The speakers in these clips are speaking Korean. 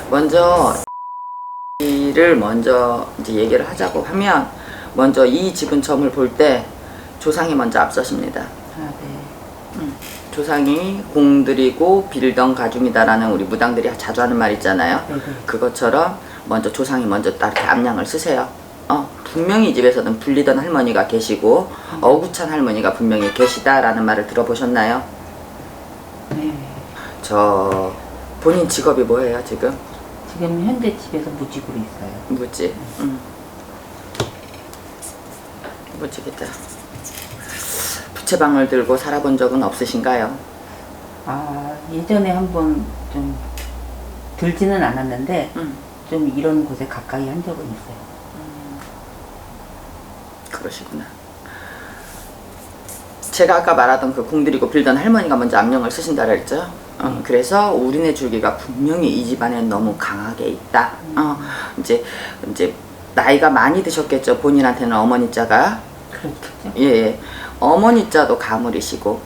먼저 이를 먼저 이제 얘기를 하자고 하면 먼저 이 집은 점을 볼 때 조상이 먼저 앞서십니다. 아, 네. 조상이 공들이고 빌던 가중이다라는 우리 무당들이 자주 하는 말 있잖아요. 네네. 그것처럼 먼저 조상이 먼저 딱 이렇게 앞량을 쓰세요. 분명히 이 집에서는 불리던 할머니가 계시고 어구찬 할머니가 분명히 계시다라는 말을 들어보셨나요? 네. 저 본인 직업이 뭐예요 지금? 지금 현재 집에서 무직으로 있어요. 무직. 무직이다. 부채방을 들고 살아본 적은 없으신가요? 아, 예전에 한번 좀 들지는 않았는데 좀 이런 곳에 가까이 한 적은 있어요. 그러시구나. 제가 아까 말하던 그 공들이고 빌던 할머니가 먼저 암령을 쓰신다 그랬죠. 그래서 우리네 줄기가 분명히 이 집안에 너무 강하게 있다. 이제 나이가 많이 드셨겠죠. 본인한테는 어머니 자가. 그렇겠죠. 예, 어머니 자도 가물이시고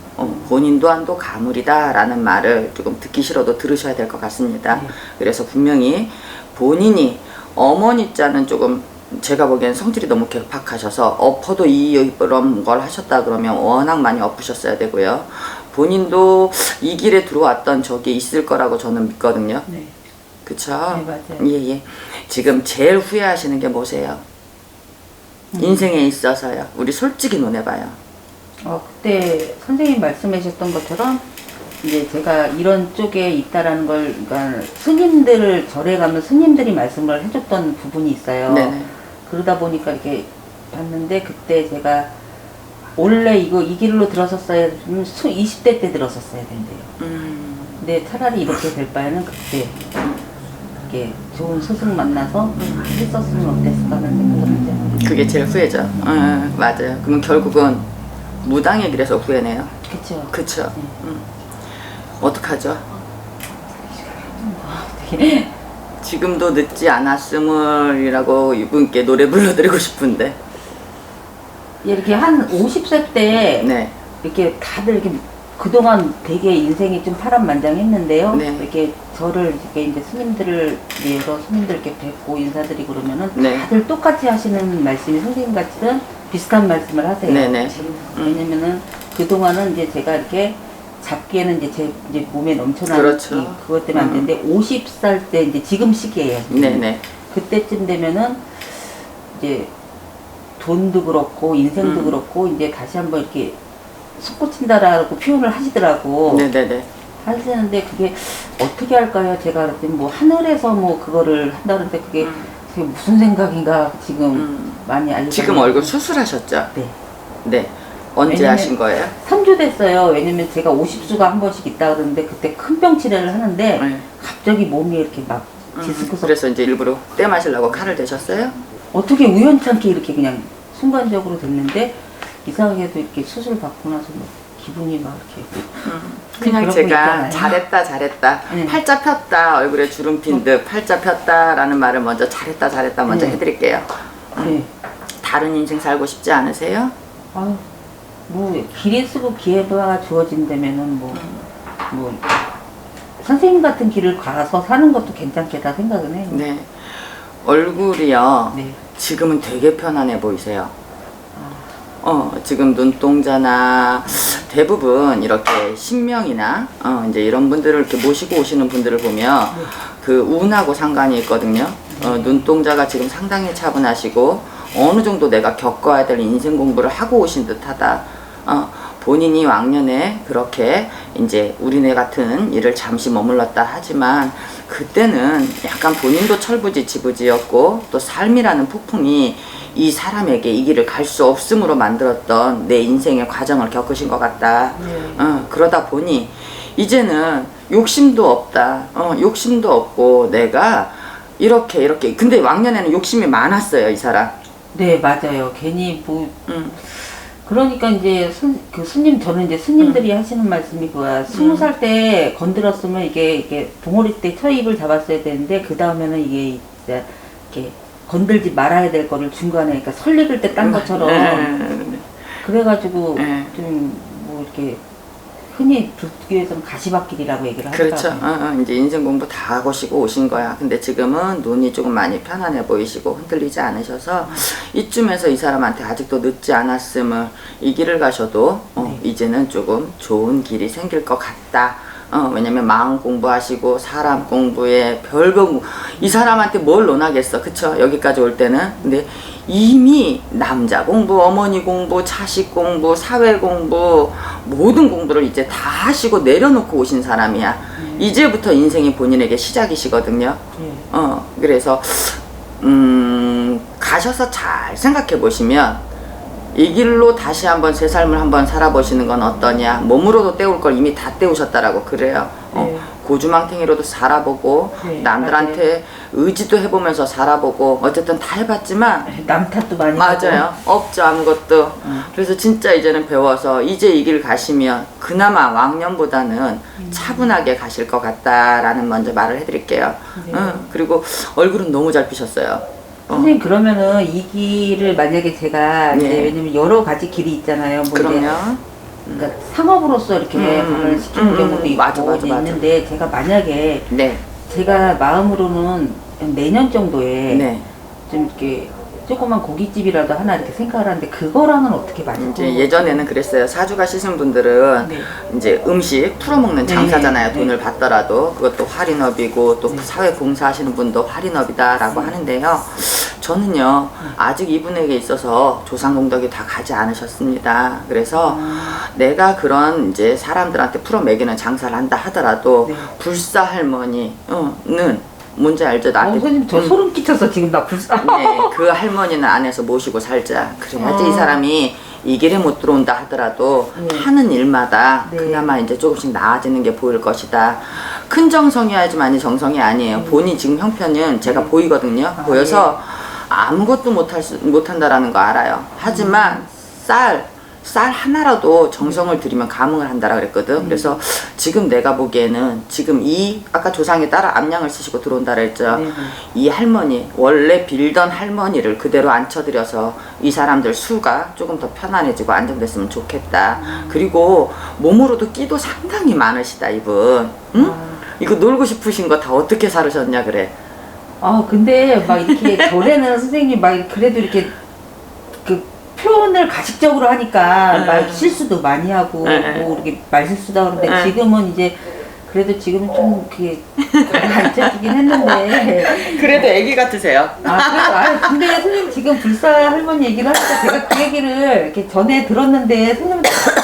본인 또한도 가물이다라는 말을 조금 듣기 싫어도 들으셔야 될 것 같습니다. 네. 그래서 분명히 본인이 어머니 자는 조금 제가 보기엔 성질이 너무 괴팍하셔서 엎어도 이런 걸 하셨다 그러면 워낙 많이 엎으셨어야 되고요. 본인도 이 길에 들어왔던 적이 있을 거라고 저는 믿거든요. 네. 그쵸? 네, 맞아요. 예. 지금 제일 후회하시는 게 뭐세요? 인생에 있어서요. 우리 솔직히 논해봐요. 그때 선생님 말씀하셨던 것처럼 이제 제가 이런 쪽에 있다라는 걸, 그러니까 스님들을 절에 가면 스님들이 말씀을 해줬던 부분이 있어요. 네네. 그러다 보니까 이렇게 봤는데 그때 제가 원래 이 길로 들어섰어야 되면 20대 때 들어섰어야 된대요. 근데 차라리 이렇게 될 바에는 그때 이렇게 좋은 스승 만나서 했었으면 어땠을까 하는 생각을 하죠. 그게 제일 후회죠. 맞아요. 그러면 결국은 무당의 길에서 후회네요. 그쵸. 그쵸? 어떡하죠? 되게 지금도 늦지 않았음을이라고 이분께 노래 불러드리고 싶은데. 이렇게 한 50세 때 네. 이렇게 다들 이렇게 그동안 되게 인생이 좀 파란만장했는데요. 네. 이렇게 저를 이렇게 이제 스님들을 여러 스님들 이렇게 뵙고 인사드리고 그러면은 네. 다들 똑같이 하시는 말씀이 선생님 같은 비슷한 말씀을 하세요. 네네. 왜냐면은 그동안은 이제 제가 이렇게 잡기에는 이제 제 몸에 넘쳐나는 그렇죠. 그것 때문에 안 되는데 50살 때 이제 지금 시기예요. 네네. 그때쯤 되면은 이제 돈도 그렇고 인생도 그렇고 이제 다시 한번 이렇게 솟구친다라고 표현을 하시더라고. 네네네. 하시는데 그게 어떻게 할까요? 제가 그랬더니 뭐 하늘에서 뭐 그거를 한다는데 그게 무슨 생각인가 지금 많이 알고. 지금 얼굴 수술하셨죠? 네. 네. 언제 왜냐면 하신 거예요? 3주 됐어요. 왜냐면 제가 50수가 한 번씩 있다 그러는데 그때 큰 병 치료를 하는데 네. 갑자기 몸이 이렇게 막 디스크서 그래서 이제 일부러 때 마시려고 칼을 대셨어요? 어떻게 우연찮게 이렇게 그냥 순간적으로 됐는데 이상하게도 이렇게 수술 받고 나서 뭐 기분이 막 이렇게 그냥 그런 거 제가 있잖아요. 잘했다 네. 팔자 폈다 얼굴에 주름 핀 듯 팔자 폈다 라는 말을 먼저 잘했다 먼저 네. 해드릴게요. 네. 다른 인생 살고 싶지 않으세요? 아유, 뭐 길이 쓰고 기회가 주어진다면은 뭐 선생님 같은 길을 가서 사는 것도 괜찮겠다 생각은 해요. 네. 얼굴이요. 네. 지금은 되게 편안해 보이세요. 지금 눈동자나 대부분 이렇게 신명이나 이제 이런 분들을 이렇게 모시고 오시는 분들을 보면 그 운하고 상관이 있거든요. 눈동자가 지금 상당히 차분하시고 어느 정도 내가 겪어야 될 인생 공부를 하고 오신 듯하다. 본인이 왕년에 그렇게 이제 우리네 같은 일을 잠시 머물렀다 하지만 그때는 약간 본인도 철부지지부지였고 또 삶이라는 폭풍이 이 사람에게 이 길을 갈 수 없음으로 만들었던 내 인생의 과정을 겪으신 것 같다. 그러다 보니 이제는 욕심도 없다. 욕심도 없고 내가 이렇게 근데 왕년에는 욕심이 많았어요 이 사람. 네, 맞아요. 괜히 뭐 그러니까 이제 스님 저는 이제 스님들이 하시는 말씀이 그거야. 20살 때 건드렸으면 이게 봉오리 때 처입을 잡았어야 되는데 그 다음에는 이게 진짜 이렇게 건들지 말아야 될 거를 중간에 그러니까 설익을 때 딴 것처럼 그래가지고 좀 뭐 이렇게 흔히 불교에서는 가시밭길이라고 얘기를 그렇죠. 하더라고요. 이제 인생 공부 다 하시고 오신 거야. 근데 지금은 눈이 조금 많이 편안해 보이시고 흔들리지 않으셔서 이쯤에서 이 사람한테 아직도 늦지 않았음을 이 길을 가셔도 이제는 조금 좋은 길이 생길 것 같다. 왜냐면 마음 공부하시고 사람 공부에 별거 이 사람한테 뭘 논하겠어. 그쵸? 여기까지 올 때는. 근데 이미 남자 공부, 어머니 공부, 자식 공부, 사회 공부 모든 공부를 이제 다 하시고 내려놓고 오신 사람이야. 이제부터 인생이 본인에게 시작이시거든요. 그래서 가셔서 잘 생각해 보시면 이 길로 다시 한번 새 삶을 한번 살아보시는 건 어떠냐. 몸으로도 때울 걸 이미 다 때우셨다라고 그래요. 고주망탱이로도 살아보고 남들한테 의지도 해보면서 살아보고 어쨌든 다 해봤지만 남 탓도 많이 맞아요. 없죠 아무것도. 그래서 진짜 이제는 배워서 이제 이 길 가시면 그나마 왕년보다는 차분하게 가실 것 같다라는 먼저 말을 해드릴게요. 그리고 얼굴은 너무 잘 피셨어요. 선생님 그러면은 이 길을 만약에 제가 이제 왜냐면 여러 가지 길이 있잖아요. 뭐 그럼요. 이제 그러니까 상업으로서 이렇게 발을 시키는 경우도 있고 맞아. 있는데 제가 만약에 네. 제가 마음으로는 내년 정도에 네. 좀 이렇게 조그만 고깃집이라도 하나 이렇게 생각을 하는데 그거랑은 어떻게 맞죠? 이제 예전에는 그랬어요. 사주 가시는 분들은 이제 음식 풀어먹는 장사잖아요. 돈을 받더라도 그것도 할인업이고 또 사회 봉사하시는 분도 할인업이다라고 하는데요. 저는요 아직 이분에게 있어서 조상공덕이 다 가지 않으셨습니다. 그래서 내가 그런 이제 사람들한테 풀어 먹이는 장사를 한다 하더라도 불사 할머니는 뭔지 알죠? 나한테. 선생님 저 소름 끼쳐서 지금 나 불쌍. 네, 그 할머니는 안에서 모시고 살자. 그래야지 이 사람이 이 길에 못 들어온다 하더라도 하는 일마다 그나마 이제 조금씩 나아지는 게 보일 것이다. 큰 정성이야지만이 정성이 아니에요. 본인 지금 형편은 제가 보이거든요. 보여서 아무것도 못한다라는 거 알아요. 하지만 쌀 하나라도 정성을 들이면 감흥을 한다라 그랬거든. 그래서 지금 내가 보기에는 지금 아까 조상에 따라 암양을 쓰시고 들어온다라 했죠. 이 할머니 원래 빌던 할머니를 그대로 앉혀드려서 이 사람들 수가 조금 더 편안해지고 안정됐으면 좋겠다. 그리고 몸으로도 끼도 상당히 많으시다 이분. 응? 이거 놀고 싶으신 거 다 어떻게 사르셨냐 그래. 근데 막 이렇게 전에는 선생님 막 그래도 이렇게 그 표현을 가식적으로 하니까 말 실수도 많이 하고 뭐 이렇게 말실수다 그러는데 지금은 이제 그래도 지금 좀 그게 가라앉혀지긴 했는데 그래도 애기 같으세요. 근데 선생님 지금 불사 할머니 얘기를 하니까 제가 그 얘기를 이렇게 전에 들었는데 선생님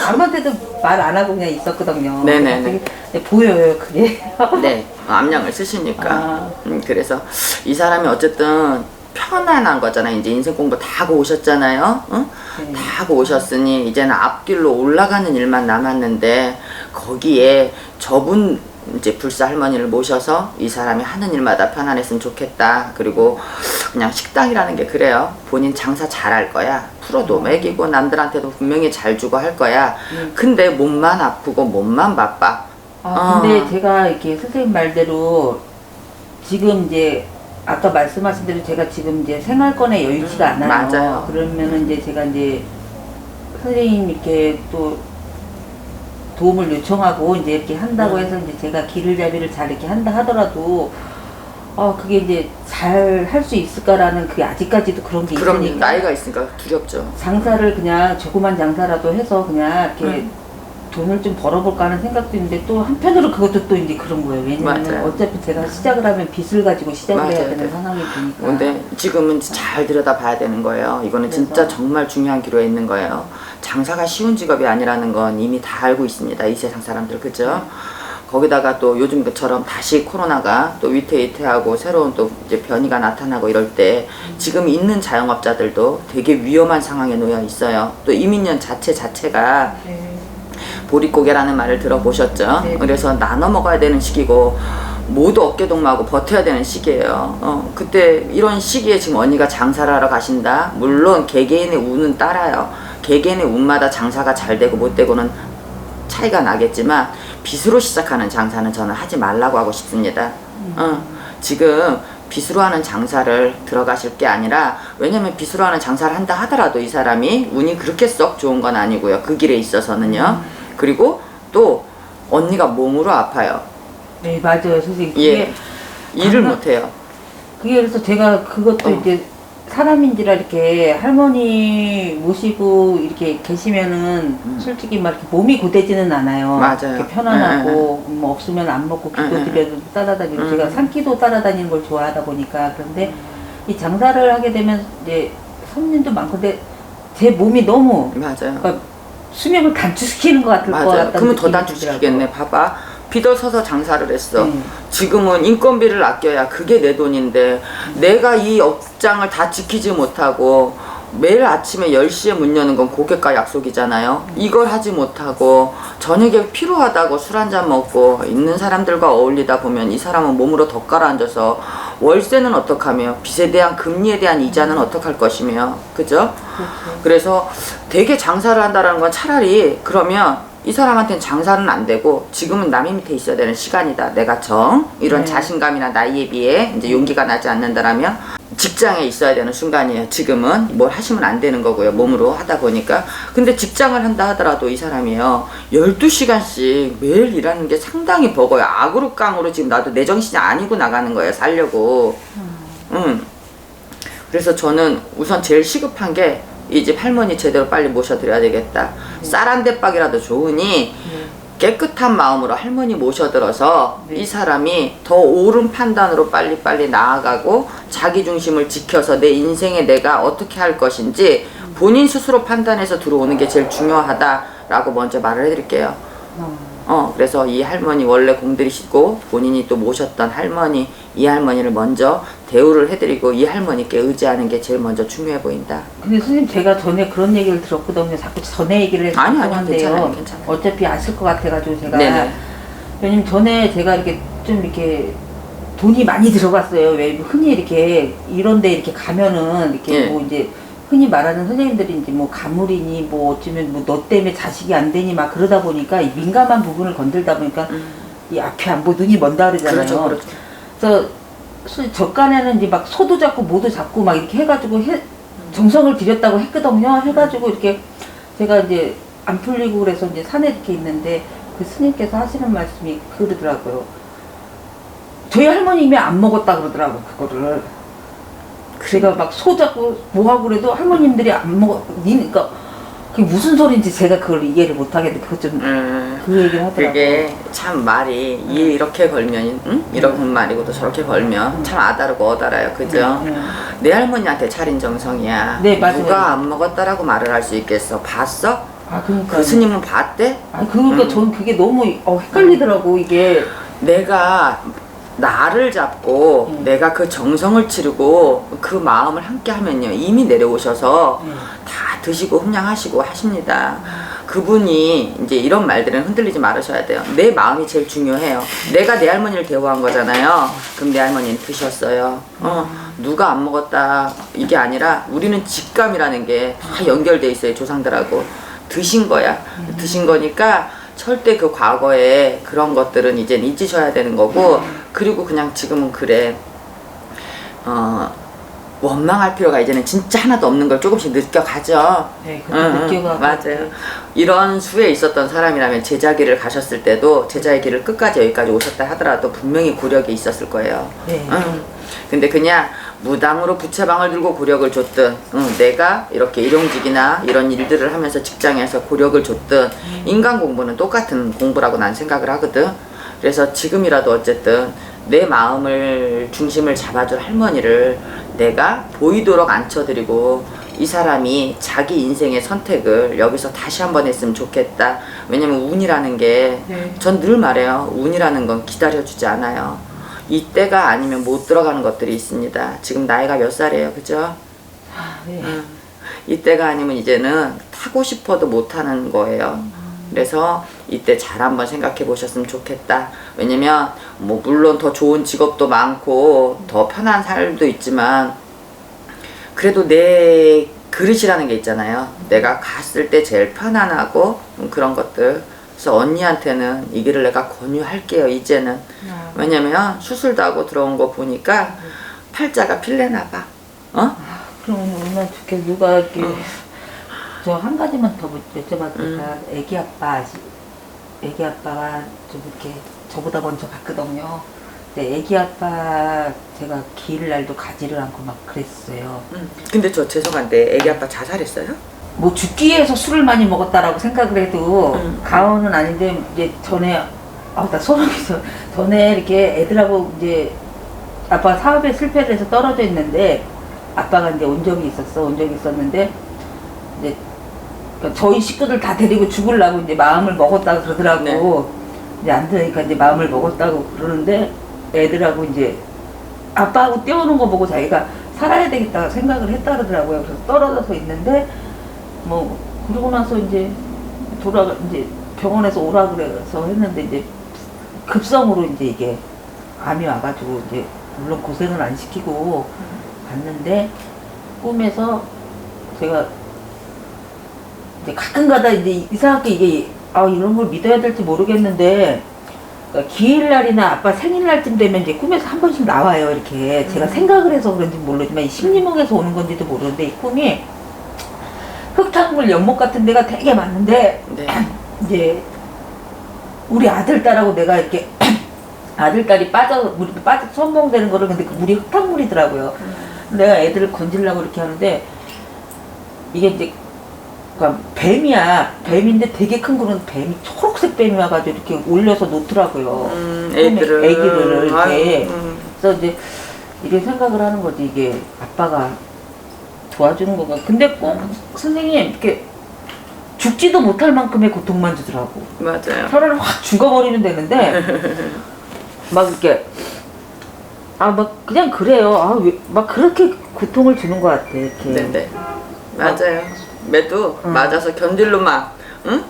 아무한테도 말 안 하고 그냥 있었거든요. 네네네. 보여요 그게. 네, 암양을 쓰시니까. 그래서 이 사람이 어쨌든 편안한 거잖아요. 이제 인생 공부 다 하고 오셨잖아요. 다 하고 오셨으니 이제는 앞길로 올라가는 일만 남았는데 거기에 저분 이제 불사 할머니를 모셔서 이 사람이 하는 일마다 편안했으면 좋겠다. 그리고 그냥 식당이라는 게 그래요. 본인 장사 잘할 거야. 풀어도 먹이고 남들한테도 분명히 잘 주고 할 거야. 근데 몸만 아프고 몸만 바빠. 근데 제가 이렇게 선생님 말대로 지금 이제 아까 말씀하신 대로 제가 지금 이제 생활권에 여유치가 않아요. 맞아요. 그러면은 이제 제가 이제 선생님 이렇게 또 도움을 요청하고 이제 이렇게 한다고 해서 이제 제가 기를잡이를 잘 이렇게 한다 하더라도 그게 이제 잘 할 수 있을까라는 그게 아직까지도 그런 게 그럼 있으니까 나이가 있으니까 두렵죠. 장사를 그냥 조그만 장사라도 해서 그냥 이렇게 돈을 좀 벌어볼까 하는 생각도 있는데 또 한편으로 그것도 또 이제 그런 거예요. 왜냐면 어차피 제가 시작을 하면 빚을 가지고 시작을 해야 되는 상황이 되니까. 근데 지금은 잘 들여다봐야 되는 거예요. 이거는 진짜 정말 중요한 기로에 있는 거예요. 장사가 쉬운 직업이 아니라는 건 이미 다 알고 있습니다. 이 세상 사람들 그죠? 거기다가 또 요즘처럼 다시 코로나가 또 위태위태하고 새로운 또 이제 변이가 나타나고 이럴 때 지금 있는 자영업자들도 되게 위험한 상황에 놓여 있어요. 또 이민년 자체가 보릿고개라는 말을 들어보셨죠? 그래서 나눠 먹어야 되는 시기고 모두 어깨동무하고 버텨야 되는 시기예요. 그때 이런 시기에 지금 언니가 장사를 하러 가신다? 물론 개개인의 운은 따라요. 개개인의 운마다 장사가 잘 되고 못 되고는 차이가 나겠지만 빚으로 시작하는 장사는 저는 하지 말라고 하고 싶습니다. 지금 빚으로 하는 장사를 들어가실 게 아니라 왜냐면 빚으로 하는 장사를 한다 하더라도 이 사람이 운이 그렇게 썩 좋은 건 아니고요. 그 길에 있어서는요. 그리고 또 언니가 몸으로 아파요. 네, 맞아요, 선생님. 예. 일을 못해요. 그게 그래서 제가 그것도 이제 사람인지라 이렇게 할머니 모시고 이렇게 계시면은 솔직히 막 이렇게 몸이 고되지는 않아요. 맞아요. 이렇게 편안하고 뭐 없으면 안 먹고 기도 드려도 따라다니고 제가 산기도 따라다니는 걸 좋아하다 보니까. 그런데 이 장사를 하게 되면 이제 손님도 많고 근데 제 몸이 너무 맞아요. 그러니까 수명을 단축시키는 것 같을 것 맞아요. 같다는 그러면 더 느낌이 단축시키겠네. 들더라고요. 봐봐. 비어서서 장사를 했어. 지금은 인건비를 아껴야 그게 내 돈인데 내가 이 업장을 다 지키지 못하고 매일 아침에 10시에 문 여는 건 고객과 약속이잖아요. 이걸 하지 못하고 저녁에 피로하다고 술 한잔 먹고 있는 사람들과 어울리다 보면 이 사람은 몸으로 더 깔아앉아서 월세는 어떡하며 빚에 대한 금리에 대한 이자는 어떡할 것이며 그죠? 그래서 되게 장사를 한다는 건 차라리 그러면 이 사람한테는 장사는 안 되고 지금은 남의 밑에 있어야 되는 시간이다. 내가 이런 자신감이나 나이에 비해 이제 용기가 나지 않는다라면 직장에 있어야 되는 순간이에요. 지금은 뭘 하시면 안 되는 거고요. 몸으로 하다 보니까. 근데 직장을 한다 하더라도 이 사람이요. 12시간씩 매일 일하는 게 상당히 버거요. 악으로 깡으로 지금 나도 내 정신이 아니고 나가는 거예요. 살려고. 그래서 저는 우선 제일 시급한 게 이 집 할머니 제대로 빨리 모셔드려야 되겠다. 쌀 한 대박이라도 좋으니 깨끗한 마음으로 할머니 모셔들어서 이 사람이 더 옳은 판단으로 빨리빨리 나아가고 자기 중심을 지켜서 내 인생에 내가 어떻게 할 것인지 본인 스스로 판단해서 들어오는 게 제일 중요하다라고 먼저 말을 해드릴게요. 그래서 이 할머니 원래 공들이시고 본인이 또 모셨던 할머니, 이 할머니를 먼저 대우를 해드리고 이 할머니께 의지하는 게 제일 먼저 중요해 보인다. 근데 선생님 제가 전에 그런 얘기를 들었거든요. 자꾸 전에 얘기를 해서 아니, 죄송한데요. 괜찮아요. 어차피 아실 것 같아가지고 제가. 네네. 왜냐면 전에 제가 이렇게 좀 이렇게 돈이 많이 들어갔어요. 왜 흔히 이렇게 이런데 이렇게 가면은 이렇게 뭐 이제 흔히 말하는 선생님들이 이제 뭐 가물이니 뭐 어쩌면 뭐 너 때문에 자식이 안 되니 막 그러다 보니까 이 민감한 부분을 건들다 보니까 이 앞이 안 보고 눈이 먼다 그러잖아요. 그렇죠. 그래서 저간에는 이제 막 소도 잡고 모도 잡고 막 이렇게 해가지고 정성을 들였다고 했거든요. 해가지고 이렇게 제가 이제 안 풀리고 그래서 이제 산에 이렇게 있는데 그 스님께서 하시는 말씀이 그러더라고요. 저희 할머님이 안 먹었다 그러더라고 그거를. 제가 막 소 잡고 뭐 하고 그래도 할머님들이 안 먹어. 그러니까 그게 무슨 소리인지 제가 그걸 이해를 못 하겠는데 그것 좀 그 얘기를 하더라고요. 그게 참 말이 이렇게 걸면 이런 말이고도 저렇게 걸면 참 아다르고 어다라요. 그죠? 내 할머니한테 차린 정성이야. 네, 맞아요. 누가 안 먹었다라고 말을 할 수 있겠어? 봤어? 그러니까 그 스님은 봤대? 그러니까 저는 그게 너무 헷갈리더라고 이게. 내가 나를 잡고 내가 그 정성을 치르고 그 마음을 함께 하면요 이미 내려오셔서 다 드시고 흠양하시고 하십니다. 그분이 이제 이런 말들은 흔들리지 말으셔야 돼요. 내 마음이 제일 중요해요. 내가 내 할머니를 대우한 거잖아요. 그럼 내 할머니는 드셨어요. 누가 안 먹었다 이게 아니라 우리는 직감이라는 게 다 연결돼 있어요. 조상들하고 드신 거야. 드신 거니까 절대 그 과거에 그런 것들은 이제 잊으셔야 되는 거고 그리고 그냥 지금은 그래 원망할 필요가 이제는 진짜 하나도 없는 걸 조금씩 느껴가죠. 네, 그때 느껴가고. 맞아요. 이런 수에 있었던 사람이라면 제자길을 가셨을 때도 제자의 길을 끝까지 여기까지 오셨다 하더라도 분명히 고력이 있었을 거예요. 네. 근데 그냥 무당으로 부채방을 들고 고력을 줬든 내가 이렇게 일용직이나 이런 일들을 하면서 직장에서 고력을 줬든 인간 공부는 똑같은 공부라고 난 생각을 하거든. 그래서 지금이라도 어쨌든 내 마음을 중심을 잡아줄 할머니를 내가 보이도록 앉혀드리고 이 사람이 자기 인생의 선택을 여기서 다시 한번 했으면 좋겠다. 왜냐면 운이라는 게 전 늘 말해요. 운이라는 건 기다려주지 않아요. 이때가 아니면 못 들어가는 것들이 있습니다. 지금 나이가 몇 살이에요, 그죠? 이때가 아니면 이제는 타고 싶어도 못하는 거예요. 그래서 이때 잘 한번 생각해 보셨으면 좋겠다. 왜냐면 뭐 물론 더 좋은 직업도 많고 더 편한 삶도 있지만 그래도 내 그릇이라는 게 있잖아요. 내가 갔을 때 제일 편안하고 그런 것들. 그래서 언니한테는 이 길을 내가 권유할게요. 이제는. 왜냐면 수술도 하고 들어온 거 보니까 팔자가 필래나 봐. 그럼 얼마나 좋게 누가 이렇게 저 한 가지만 더 여쭤봐도 될까요? 애기 아빠 애기 아빠가 좀 이렇게 저보다 먼저 갔거든요. 근데 애기 아빠 제가 기일 날도 가지를 않고 막 그랬어요. 근데 저 죄송한데 애기 아빠 자살했어요? 뭐 죽기 위해서 술을 많이 먹었다라고 생각을 해도 가언은 아닌데 이제 전에 나 소름이 돋아. 전에 이렇게 애들하고 이제 아빠가 사업에 실패를 해서 떨어져 있는데 아빠가 이제 온 적이 있었는데 이제 그러니까 저희 식구들 다 데리고 죽으려고 이제 마음을 먹었다고 그러더라고. 네. 이제 안 되니까 이제 마음을 먹었다고 그러는데 애들하고 이제 아빠하고 뛰어오는 거 보고 자기가 살아야 되겠다 생각을 했다 그러더라고요. 그래서 떨어져서 있는데 뭐 그러고 나서 이제 이제 병원에서 오라 그래서 했는데 이제 급성으로 이제 이게 암이 와가지고 이제 물론 고생을 안 시키고 갔는데 꿈에서 제가 이제 가끔가다 이제 이상하게 이게 이런 걸 믿어야 될지 모르겠는데 그러니까 기일날이나 아빠 생일날쯤 되면 이제 꿈에서 한 번씩 나와요. 이렇게 제가 생각을 해서 그런지 모르지만 이 심리몽에서 오는 건지도 모르는데 이 꿈이 흙탕물 연못 같은 데가 되게 많은데 네. 이제 우리 아들 딸하고 내가 이렇게 아들 딸이 물이 빠져 선봉되는 거를 근데 그 물이 흙탕물이더라고요. 내가 애들을 건지려고 이렇게 하는데 이게 이제 그러니까 뱀이야. 뱀인데 되게 큰 거는 뱀이 초록색 뱀이 와가지고 이렇게 올려서 놓더라고요. 애기를 이렇게. 그래서 이제 이렇게 생각을 하는 거지. 이게 아빠가 도와주는 건가. 근데 꼭 선생님 이렇게 죽지도 못할 만큼의 고통만 주더라고. 맞아요. 차라리 확 죽어버리면 되는데 막 이렇게 막 그냥 그래요. 왜 막 그렇게 고통을 주는 것 같아. 이렇게. 네네. 맞아요. 매도 맞아서 견딜로 막, 응?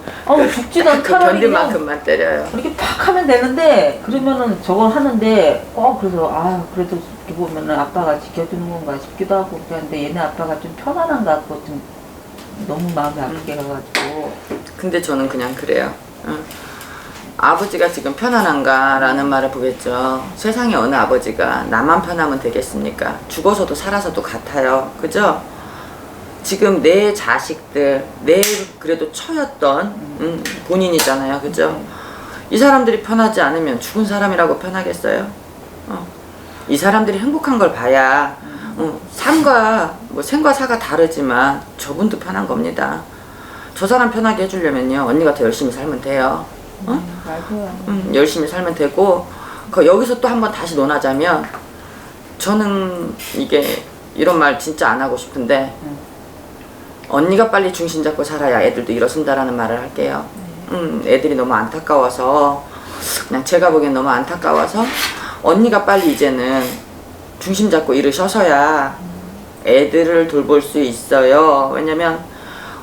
죽지도 않고 차라리 견딜 그냥 만큼만 때려요. 이렇게 팍 하면 되는데 그러면은 저거 하는데 그래서 그래도 이렇게 보면은 아빠가 지켜주는 건가 싶기도 하고 그런데 얘네 아빠가 좀 편안한 것 같고 좀 너무 마음이 아프게 가가지고. 근데 저는 그냥 그래요. 아버지가 지금 편안한가라는 말을 보겠죠. 세상에 어느 아버지가 나만 편하면 되겠습니까? 죽어서도 살아서도 같아요. 그죠? 지금 내 자식들, 내 그래도 처였던 본인이잖아요. 그죠? 이 사람들이 편하지 않으면 죽은 사람이라고 편하겠어요? 이 사람들이 행복한 걸 봐야 삶과 생과 사가 다르지만 저분도 편한 겁니다. 저 사람 편하게 해주려면요 언니가 더 열심히 살면 돼요. 맞아요. 열심히 살면 되고 여기서 또 한번 다시 논하자면 저는 이게 이런 말 진짜 안 하고 싶은데 언니가 빨리 중심 잡고 살아야 애들도 일어선다라는 말을 할게요. 애들이 너무 안타까워서 그냥 제가 보기엔 너무 안타까워서 언니가 빨리 이제는 중심 잡고 일으셔서야 애들을 돌볼 수 있어요. 왜냐면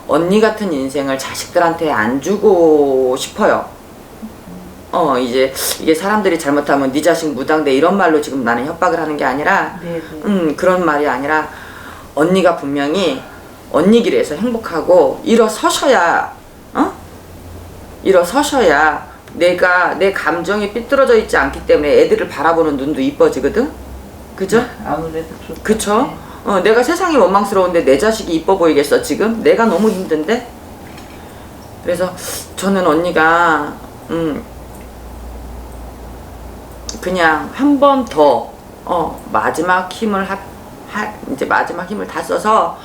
언니 같은 인생을 자식들한테 안 주고 싶어요. 이제 이게 사람들이 잘못하면 네 자식 무당돼 이런 말로 지금 나는 협박을 하는 게 아니라 그런 말이 아니라 언니가 분명히 언니 길에서 행복하고 일어서셔야 일어서셔야 내 감정이 삐뚤어져 있지 않기 때문에 애들을 바라보는 눈도 이뻐지거든. 그죠? 아무래도 그쵸? 내가 세상이 원망스러운데 내 자식이 이뻐 보이겠어 지금? 내가 너무 힘든데? 그래서 저는 언니가 그냥 한 번 더 마지막 힘을 이제 마지막 힘을 다 써서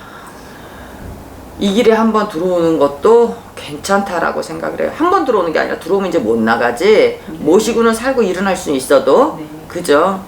이 길에 한 번 들어오는 것도 괜찮다라고 생각을 해요. 한 번 들어오는 게 아니라 들어오면 이제 못 나가지. 모시고는 살고 일어날 수 있어도 그죠?